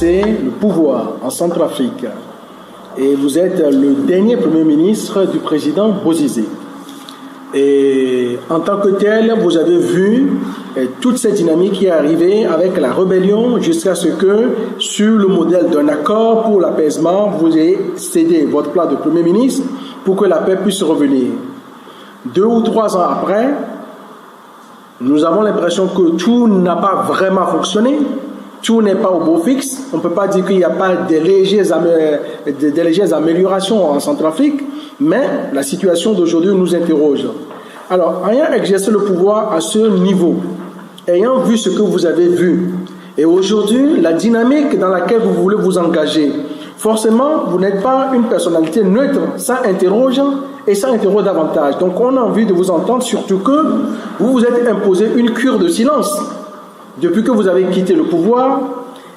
exercez le pouvoir en Centrafrique et vous êtes le dernier Premier ministre du président Bozizé. Et en tant que tel, vous avez vu toute cette dynamique qui est arrivée avec la rébellion jusqu'à ce que, sur le modèle d'un accord pour l'apaisement, vous ayez cédé votre place de Premier ministre pour que la paix puisse revenir. 2 ou 3 ans après, nous avons l'impression que tout n'a pas vraiment fonctionné. Tout n'est pas au beau fixe. On ne peut pas dire qu'il n'y a pas des légères améliorations en Centrafrique, mais la situation d'aujourd'hui nous interroge. Alors, ayant exercé le pouvoir à ce niveau, ayant vu ce que vous avez vu, et aujourd'hui, la dynamique dans laquelle vous voulez vous engager, forcément, vous n'êtes pas une personnalité neutre. Ça interroge et ça interroge davantage. Donc, on a envie de vous entendre, surtout que vous vous êtes imposé une cure de silence depuis que vous avez quitté le pouvoir,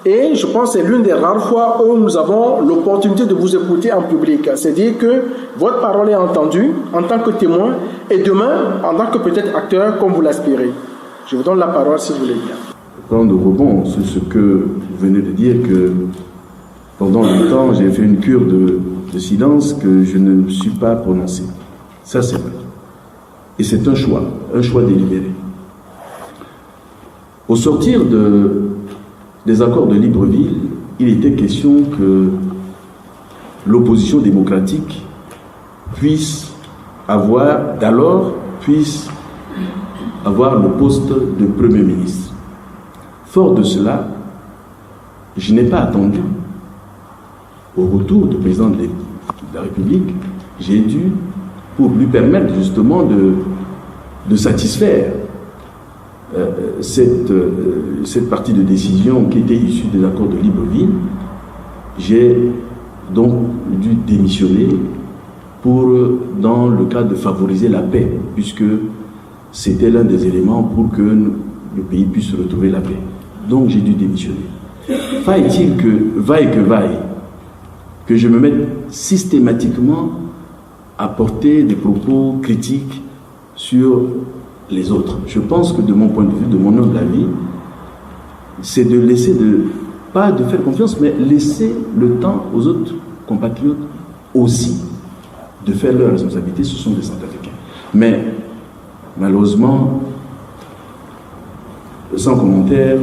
et je pense que c'est l'une des rares fois où nous avons l'opportunité de vous écouter en public. C'est-à-dire que votre parole est entendue en tant que témoin, et demain, en tant que peut-être acteur, comme vous l'aspirez. Je vous donne la parole si vous voulez bien. Prendre rebond sur ce que vous venez de dire, que pendant longtemps, j'ai fait une cure de silence que je ne me suis pas prononcé. Ça, c'est vrai. Et c'est un choix délibéré. Au sortir des accords de Libreville, il était question que l'opposition démocratique puisse avoir le poste de Premier ministre. Fort de cela, je n'ai pas attendu. Au retour du président de la République, j'ai dû, pour lui permettre justement de satisfaire cette partie de décision qui était issue des accords de Libreville, j'ai donc dû démissionner dans le cadre de favoriser la paix, puisque c'était l'un des éléments pour que le pays puisse retrouver la paix. Donc j'ai dû démissionner. Vaille que je me mette systématiquement à porter des propos critiques sur les autres. Je pense que de mon point de vue, de mon humble avis, c'est de laisser pas de faire confiance, mais laisser le temps aux autres compatriotes aussi de faire leur responsabilité. Ce sont des Centrafricains. Mais malheureusement, sans commentaire,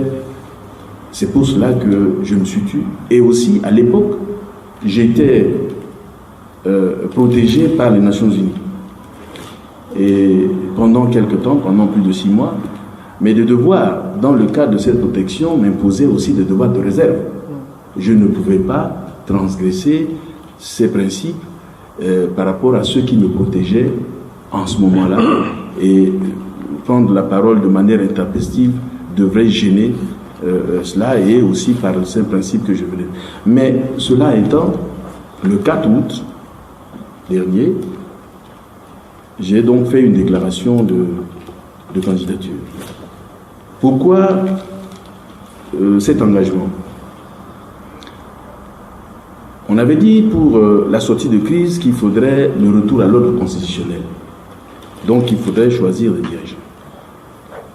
c'est pour cela que je me suis tué. Et aussi, à l'époque, j'étais protégé par les Nations Unies. Et pendant quelques temps, pendant plus de 6 mois, mais de devoir, dans le cadre de cette protection, m'imposer aussi des devoirs de réserve. Je ne pouvais pas transgresser ces principes par rapport à ceux qui me protégeaient en ce moment-là. Et prendre la parole de manière intempestive devrait gêner cela, et aussi par ces principes que je venais. Mais cela étant, le 4 août dernier, j'ai donc fait une déclaration de candidature. Pourquoi cet engagement? On avait dit pour la sortie de crise qu'il faudrait le retour à l'ordre constitutionnel. Donc il faudrait choisir des dirigeants.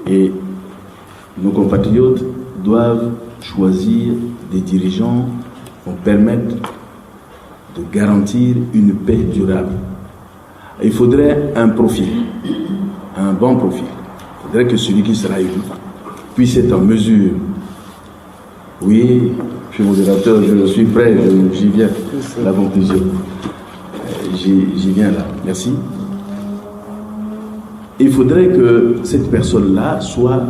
Et nos compatriotes doivent choisir des dirigeants qui vont permettre de garantir une paix durable. Il faudrait un profil, un bon profil. Il faudrait que celui qui sera élu puisse être en mesure. Oui, monsieur le modérateur, je suis prêt, j'y viens. L'avant plusieurs. J'y viens là. Merci. Il faudrait que cette personne-là soit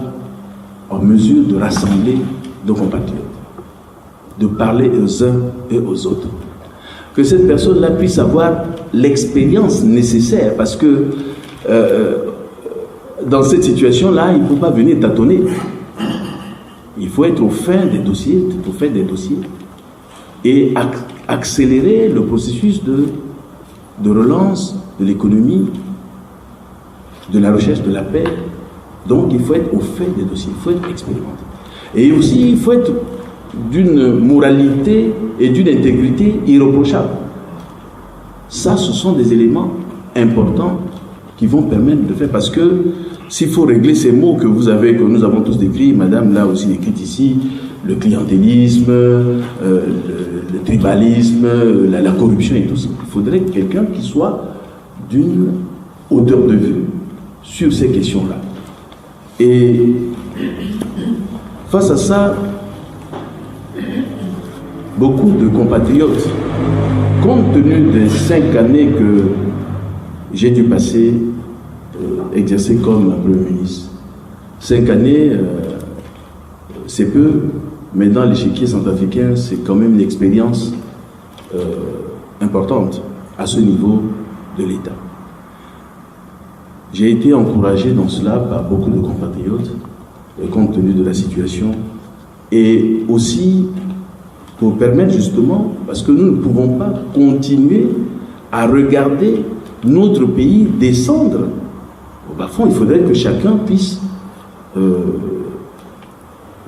en mesure de rassembler nos compatriotes, de parler aux uns et aux autres. Que cette personne-là puisse avoir l'expérience nécessaire, parce que dans cette situation-là, il ne faut pas venir tâtonner. Il faut être au fin des dossiers, et accélérer le processus de relance de l'économie, de la recherche de la paix. Donc il faut être au fait des dossiers, il faut être expérimenté. Et aussi, il faut être d'une moralité et d'une intégrité irréprochable. Ça, ce sont des éléments importants qui vont permettre de faire, parce que s'il faut régler ces mots que vous avez, que nous avons tous décrits, madame l'a aussi écrit ici, le clientélisme, le tribalisme, la corruption et tout ça, il faudrait quelqu'un qui soit d'une hauteur de vue sur ces questions-là. Et face à ça, beaucoup de compatriotes, compte tenu des 5 années que j'ai dû passer, exercer comme Premier ministre, 5 années, c'est peu, mais dans l'échiquier centrafricain, c'est quand même une expérience importante à ce niveau de l'État. J'ai été encouragé dans cela par beaucoup de compatriotes, compte tenu de la situation, et aussi pour permettre justement, parce que nous ne pouvons pas continuer à regarder notre pays descendre. Au bas-fond, il faudrait que chacun puisse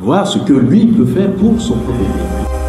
voir ce que lui peut faire pour son propre pays.